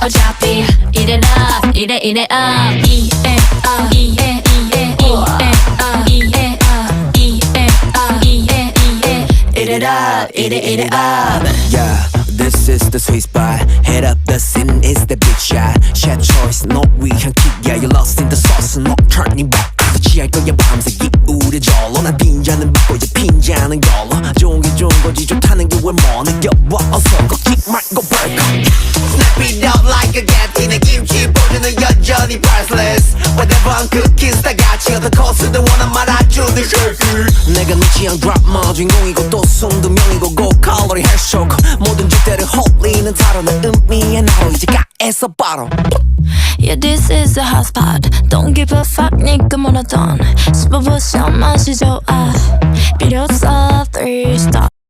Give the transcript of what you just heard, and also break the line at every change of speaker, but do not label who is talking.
어차피 이래 up 이에 Eat it up.
Yeah, this is the sweet spot. Head up the scene is the big shot. Chef choice, no 위한 kick. Yeah, you're lost in the sauce. No turning back. 취할 거야 밤새 기울여 절로. 난 빈잔은 받고 이제 빈잔은 걸러. 좋은 게 좋은 거지 좋다는 게 왜 뭐 느껴봐. 어서 걷지 말고 벌컥.
Snap it up like a gat. 내 김치 보조는 여전히 priceless. Whatever I'm cooking 다 같이 어떤 코스든 원한 말아주는 쉐이크.
내가 네 취향 드라마 주인공이고 또 숨도 명이고 고칼로리 헬쇼크. 모든 주대를 홀리는 타로는 의미의 나로 이제 가에서 바로.
Yeah, this is a hot spot. Don't give a fuck, 니가 뭐라던 씹어보셔 맛이 좋아. 필요 없어, 3 star.